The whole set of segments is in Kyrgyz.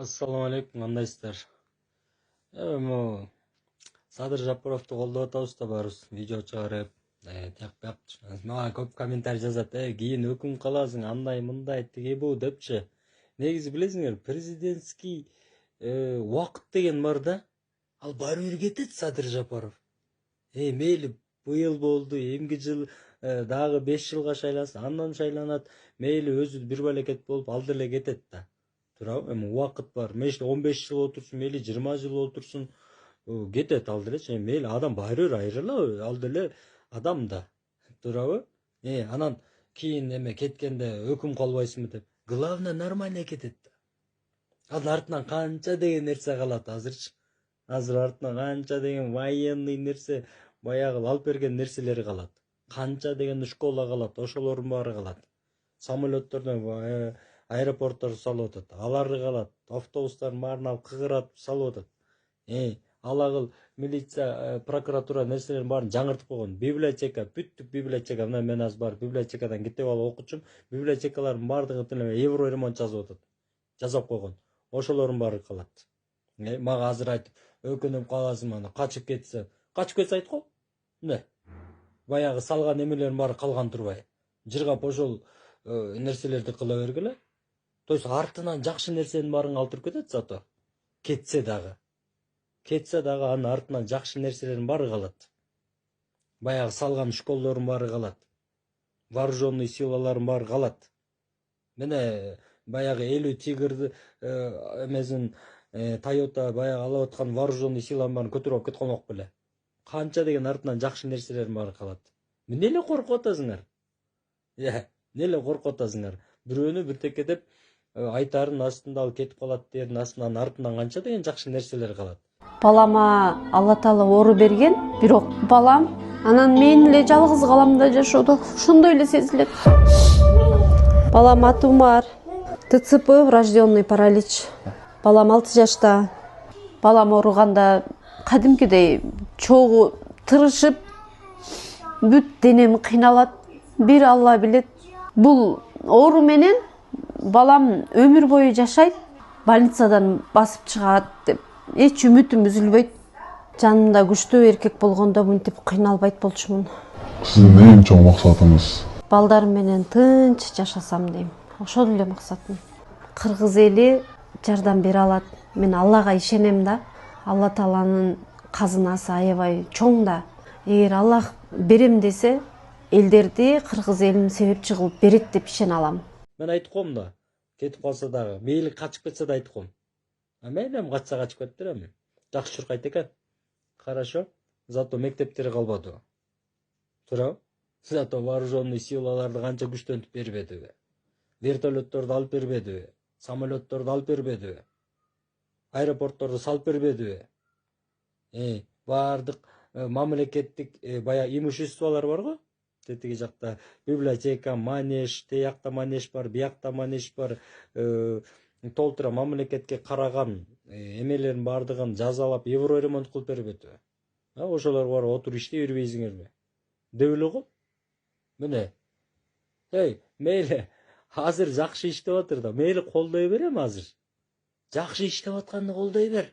Assalomu alaykum, qandaysizlar? Mo Sadir Japarovni qo'llab o'tamiz-da baribir video chiqarib, taq bu yoqda tushunasiz. Menga ko'p kommentariy yozadi, keyin hukm qilasing, anday bunday tigi bu debchi. Negizi bilesizlar, prezidentskiy vaqt degan borda, al baribir ketadi Sadir Japarov. Meyli bu yil bo'ldi, emgi yil dag'i 5 yilga shaylansa, andan shaylanat, meyli o'zi bir balaket bo'lib aldırla ketadi-da. Turab, vaqt bor. Meyli 15 yil o'tursin, meyli 20 yil o'tursin, ketadi aldırla. Meyli adam baribir ayrıla, aldırla adam da. Turab, anan keyin neme ketgende hukm qolbaysizmi deb. Главное нормально ketadi. Al artdan qancha degan narsa qoladi hozirchi. Hozir artdan qancha degan военный narsa, баягы алып берген нерселери калат. Канча деген школа калат, ошолордун баары калат. Самолеттерден аэропорттор салып атат. Алары калат, автобустардын баарын алып кыгыратып салып атат. Алагыл милиция, прокуратура нерселерин баарын жаңыртып койгон. Библиотека, бүттүк библиотека, мына мен азыр бар библиотекадан кетип алып окучум. Библиотекалардын баардыгы тиле евро ремонт жазып атат. Жазап койгон. Ошолордун баары калат. Мага азыр айтып, өкүнүп каласың аны, качып кетсе. Качып кетсе айткол. Не? Баягы салган эмелердин баары калган турбай. Жыргап ошол нерселерди кыла бергиле. То есть артынан жакшы нерсенин баарын алтырып кетет зато. Кетсе дагы анын артынан жакшы нерселердин баары калат. Баягы салган школдордун баары калат. Вооруженный силалардын баары калат. Міне баягы 50 тигрди эмесин Toyota баягы алып аткан вооруженный силанын баарын көтөрүп кеткенок беле. Канча деген артынан жакшы нерселердин баары калат. Эмне эле коркуп атасыңар? Эмне эле коркуп атасыңар? Бирөөнү биртекке деп айтарын астында ал кетип калат дердин астынан артынан канча деген жакшы нерселер калат. Балама Алла Таала ору берген, бирок балам анан мен эле жалгыз каламда жашоодо ошондой эле сезилет. Балам Атумар, ТЦП, врожденный паралич. Балам 6 жашта. Балам ооруганда кадимкидей чогуу тырышып, бүт денем кыйналат. Бир Алла билет. Бул оору менен балам өмүр бою жашайт, больницадан басып чыгат деп эч үмүтүм үзүлбөйт. Жанымда күчтүү эркек болгондо мынтип кыйналбайт болчумун. Сиздин эң чоң максатыңыз? Балдарым менен тынч жашасам дейм. Ошол эле максатым. Кыргыз эли жардам бере алат. Мен Аллага ишенем да. Алла Тааланын казынасы аябай чоң да. Эгер Аллах берем десе, элдерди кыргыз элин себепчи кылып берет деп ишене алам. Мен айтып коем да, кетип калса дагы, мейли качып кетсе да айтып коем. Мейли качса качып кетиптир эми. Жакшы чуркайт экен. Хорошо. Зато мектептери калбады. Тура. Зато вооруженный силаларды канча күчтөнтүп бербедиби? Вертолетторду алып бербедиби? Самолетторду алып бербедиби? Аэропортторду салып бербедиби? Бардык мамлекеттик баягы имуществолор барго? Тетиги жакта библиотека, манеж, тиякта манеж бар, биякта манеж бар, толтура мамлекетке караган эмелердин бардыгын жазалап евро ремонт кылып бербедиби? Ошолор бар отуруп иштей бербейсиңерби? Деп эле го. Міне, мейлі, азыр жакшы иштеп атыр да, мейлі колдой берем азыр. Жакшы иштеп атканды колдой бер.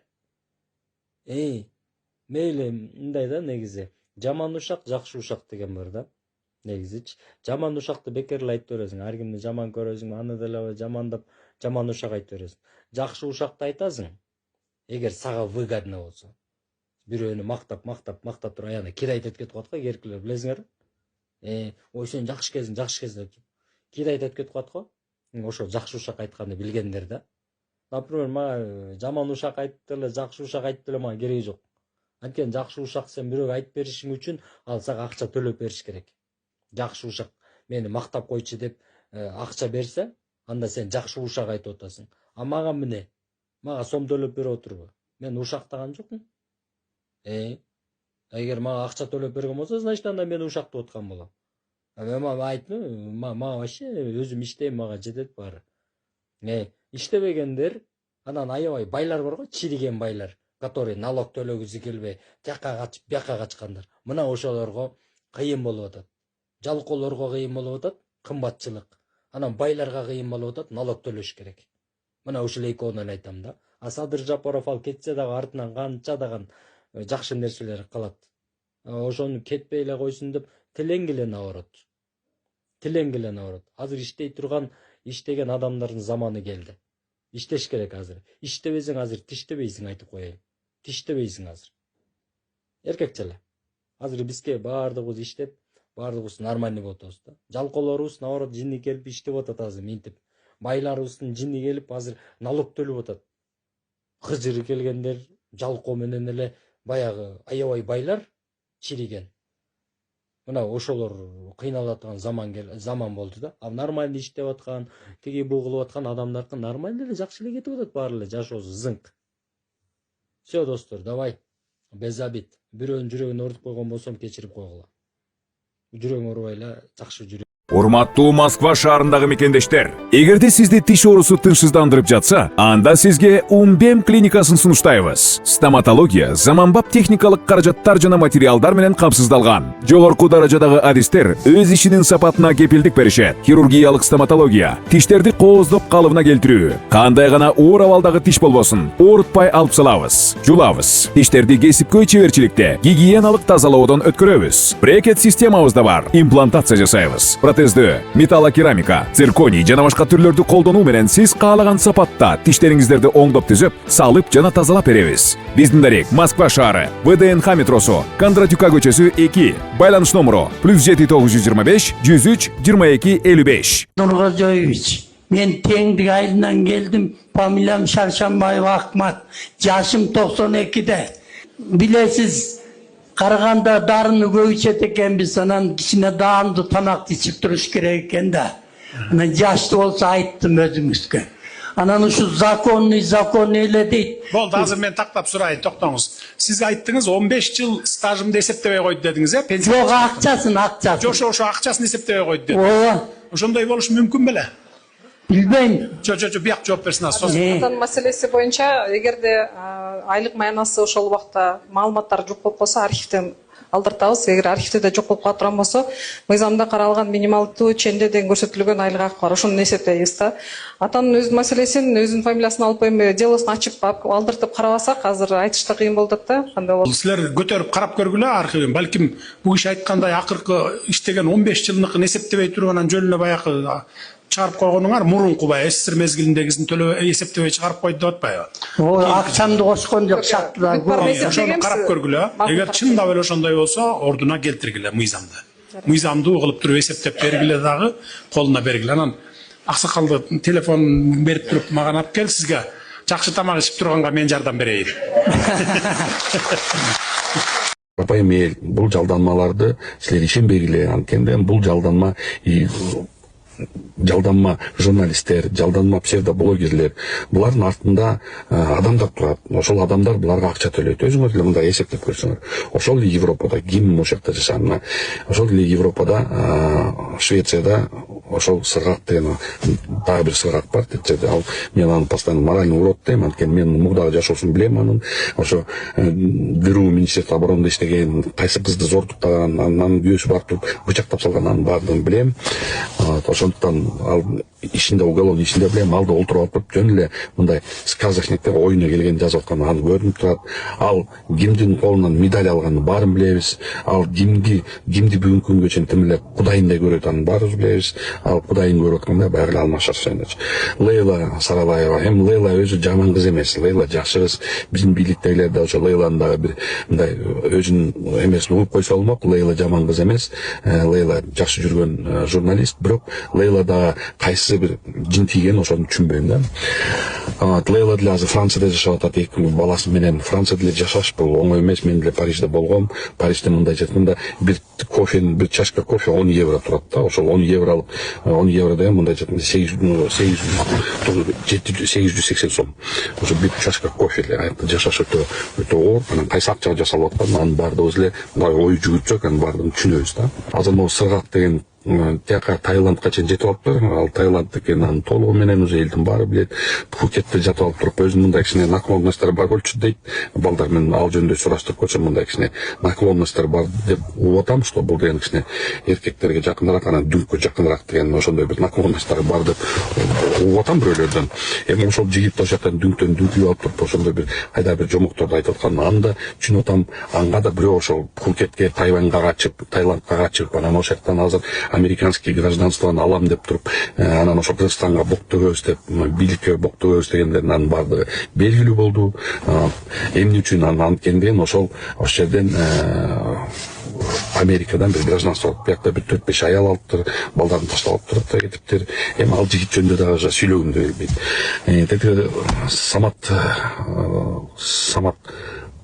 Мейлі, мындай да негизи. Жаман ушак, жакшы ушак деген бар да. Негизичи. Жаман ушакты бекер айтып бересиң. Ар кимди жаман көрөсүң, аны деле жамандап, жаман ушак айтып бересиң. Жакшы ушакты айтасың. Эгер сага выгодно болсо. Бирөөнү мактап туруп аяна кирайт кетип калат го, эркелер, билесиңер? Ой сен жакшы кезиң деп. Кирайт кетип калат го. Ошо жакшы ушак айтканды билгендер да. Например, мага жаман ушак айтып эле, жакшы ушак айтып эле мага кереги жок. Анткени жакшы ушак сен бирөөгө айтып беришиң үчүн ал сага акча төлөп бериш керек. Жакшы ушак мени мактап койчу деп акча берсе, анда сен жакшы ушак айтып атасың. А мага эмне? Мага сом төлөп берип отурбу? Мен ушактаган жокмун. Эгер мага акча төлөп берген болсо, значит анда мен ушактап аткан болом. Мен айтмы, мага вообще өзүм иштейм, мага жетет баары. Иштебегендер, анан аябай байлар бар го, чириген байлар, которые налог төлөгүсү келбей, жакка качып, бияка качкандар. Мына ошолорго кыйын болуп атат. Жалкоолорго кыйын болуп атат, кымбатчылык. Анан байларга кыйын болуп атат, налог төлөш керек. Мына ушул экөөнөн айтам да. А Садыр Жапаров ал кетсе дагы артынан канча дагы жакшы нерселер кылат. Ошону кетпей эле койсун деп тилеңгилен абарат. Тилеңгилен абарат. Азыр иштей турган, иштеген адамдардын заманы келди. İşteş gerek hazır. İştebeysin hazır, tiştebeysin aytıp koyayım. Tiştebeysin hazır. Erkekçele. Hazır bizke bardığız iştep, bardığız нормальный болот да. Жалколорубуз наоборот жинни келип иштеп атат азыр минтип. Байларыбыздын жинни келип азыр налог төлөп атат. Кыжыры келгендер жалко менен эле баягы аябай байлар чириген. Мына ошолор кыйналып аткан заман болду да. А нормальный иштеп аткан, тиги бул кылып аткан адамдардыкы нормальный эле жакшы эле кетип атат баары эле жашоосу зыңк. Все достор, давай. Без обид. Бирөөнүн жүрөгүн ордуп койгон болсом кечирип койгула. Жүрөгүң оорубай эле жакшы жүрө. Урматтуу Москва шаарындагы мекендештер, эгерде сизди тиш оорусу тынчсыздандырып жатса, анда сизге Умбем клиникасын сунуштайбыз. Стоматология заманбап техникалык каражаттар жана материалдар менен камсыздалган. Жогорку даражадагы адистер өз ишинин сапатына кепилдик беришет. Хирургиялык стоматология, тиштерди кооздоп калыбына келтирүү, кандай гана оор абалдагы тиш болбосун, оорутпай алып салабыз, жулабыз. Тиштерди кесипкөй чеберчиликте, гигиеналык тазалоодон өткөрөбүз. Брекет системабыз да бар, имплантация жасайбыз. Протездөө, металлокерамика, цирконий жана башка түрлөрдү колдонуу менен сиз каалаган сапатта тиштериңиздерди оңдоп түзөп, салып жана тазалап беребиз. Биздин дарек Москва шаары, ВДНХ метросу, Кондратюка көчөсү 2, байланыш номеру +7 925 103 22 55. Нургожоевич, мен теңдик айылынан келдим. Фамилиям Шаршанбаев Акмат. Жашым 92-де. Билесиз, Караганда дарыны көбүчөт экенбиз, анан кичине даамды тамак ичип туруш керек экен да. Анан жашты болсо айттым өзүңүзгө. Анан ушу законный эле дейт. Болду, азыр мен тактап сурайын, токтоңуз. Сиз айттыңыз 15 жыл стажымды эсептебей койду дедиңиз, э? Пенсия. Жок, акчасын. Ошо акчасын эсептебей койду дедиңиз. Ооба. Ошондой болушу мүмкүн беле? Билбейм. Жок, бияк жооп берсин азыр. Атан маселеси боюнча, эгерде айлык маянасы ошол убакта маалыматтар жок болуп калса, архивден алдыртабыз. Эгер архивде жок болуп кала турган болсо, мыйзамда каралган минималдуу ченде деген көрсөтүлгөн айлык акы бар. Ошону эсептейбиз да. Атанын өз маселесин, өзүнүн фамилиясын алып эми делосун ачып алдыртып карабасак, азыр айтышта кыйын болуп атат да. Кандай болот? Силер көтөрүп карап көргүлө архивин. Балким бул киши айткандай акыркы иштеген 15 жылдыкын эсептебей турганан жөнүнө баягы чыгарып койгонуңар мурунку бай СССР мезгилиндегисин төлөп эсептебей чыгарып койду деп атпайбы? Акчамды кошкон жок шартта. Ошону карап көргүлө. Эгер чындап эле ошондой болсо, ордуна келтиргиле мыйзамды. Мыйзамдуу кылып туруп эсептеп бергиле дагы, колуна бергиле. Анан аксакалды телефон берип туруп мага алып кел, сизге жакшы тамак ичип турганга мен жардам берейин. Апайым, бул жалданмаларды силер ишенбегиле, анткенде бул жалданма журналисттер, жалданма псевдоблогерлер, булардын артында адамдар турат. Ошол адамдар буларга акча төлөйт. Өзүңөр деле мындай эсептеп көрсөңөр. Ошол эле Европада, ким ошол жакта жашаган, ошол эле Европада, Швецияда ошол сыргак деген дагы бир сыргак бар дейт. Ал мен аны постоянно моральный урод дейм, анткени мен мурдагы жашоосун билем анын. Ошо ГРУ Министерство обороны иштеген, кайсы кызды зортуктаган, анын күйөөсү барып бычактап салган, анын баардыгын билем. Ошондуктан ал ишинде уголовный ишинде билем, алда олтуруп алып жөн эле мындай сказочниктер оюна келген жазып аткан аны көрүнүп турат. Ал кимдин колунан медаль алганын баарын билебиз. Ал кимди бүгүнкү күнгө чейин тим эле кудайындай көрөт, анын баарын билебиз. Ал кудайын көрүп атканда баягы Алмаз Шаршенович. Лейла Сарабаева, Лейла өзү жаман кыз эмес, Лейла жакшы кыз. Биздин бийликтегилер да ошо Лейланын дагы бир мындай өзүнүн эмесин угуп койсо болмок. Лейла жаман кыз эмес. Лейла жакшы жүргөн журналист, бирок Лейла да кайсы бир жин тийген, ошону түшүнбөйм да. Лейла деле азыр Францияда жашап атат, эки баласы менен. Францияда деле жашаш бул оңой эмес. Мен деле Парижде болгом. Парижде мындай жатканда бир кофенин, бир чашка кофе 10 евро турат да. Ошол 10 евро деген мындай жатканда 880 сом. Ошо бир чашка кофе эле аякта жашаш өтө оор. Анан кайсы акчага жасалып аткан, анын баардыгыбыз эле мындай ой жүгүртсөк, анын баардыгын түшүнөбүз да. Азыр могу сыргак деген тияка Таиландка чейин жетип алыптыр. Ал Таиланд экен, анын толугу менен уже элдин баары билет. Пхукетте жатып алып туруп өзүнүн мындай кичине наклонносттор бар болчу дейт. Балдар менен ал жөнүндө сураштырып көрсөм мындай кичине наклонносттор бар деп угуп атам, что бул деген кичине эркектерге жакыныраак, анан дүңккө жакыныраак деген ошондой бир наклонносттор бар деп угуп атам бирөөлөрдөн. Эми ошол жигит ошол жактан дүңктөн алып туруп ошондой бир кайда бир жомокторду айтып аткан, аны да түшүнүп атам. Анга да бирөө ошол Пхукетке, Тайваньга качып, Таиландка качып, анан ошол жактан азыр американский гражданствону алам деп туруп, анан ошол Кыргызстанга бок төгөбүз деп, бийликке бок төгөбүз дегендердин анын баардыгы белгилүү болду. Эмне үчүн анткенден ошол жерден Америкадан бир гражданство алып, биякта бир 4-5 аял алыптыр, балдарын таштап алып туруп кетиптир. Эми ал жигит жөнүндө дагы сүйлөгүм келбейт. Тети Самат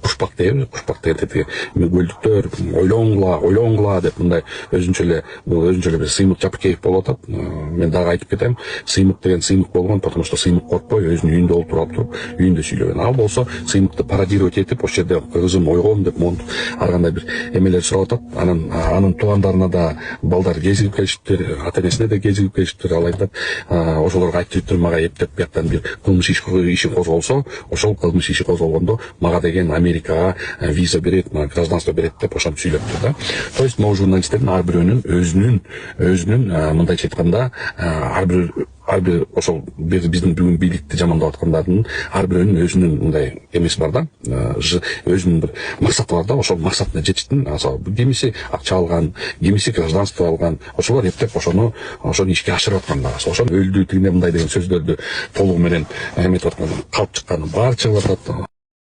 Кушпак дейбиз, Кушпак деген көлдүктөр ойлоңгула деп мындай өзүнчө эле бир Сыймык Жапыркеев болуп атат. Мен дагы айтып кетем, Сыймык деген Сыймык болгон, потому что Сыймык коркпой өзүнүн үйүндө олтуруп туруп, үйүндө сүйлөгөн. Ал болсо Сыймыкты пародировать этип, ошол жерде кызым ойгон деп монтуп ар кандай бир эмелер сурап атат. Анын туугандарына да балдар кезигип келишиптир, ата-энесине да кезигип келишиптир. Ал айтат, ошолорго айтыптыр, мага эптеп бияктан бир кылмыш иши козголсо, ошол кылмыш иши козголгондо мага деген Америкага виза берет, гражданство берет деп ошентип сүйлөптүр да. То есть могу журналисттердин ар бирөөнүн өзүнүн мындайча айтканда ар бир ошол биздин бүгүн бийликти жамандап аткандардын ар бирөөнүн өзүнүн мындай эмеси бар да, өзүнүн бир максаты бар да. Ошол максатына жетиштин, кимиси акча алган, кимиси гражданство алган, ошолор эптеп ошону ишке ашырып аткан да. Ошону өлдү тигине мындай деген сөздөрдү толугу менен эметип аткан, калып чыкканы баары чыгып атат.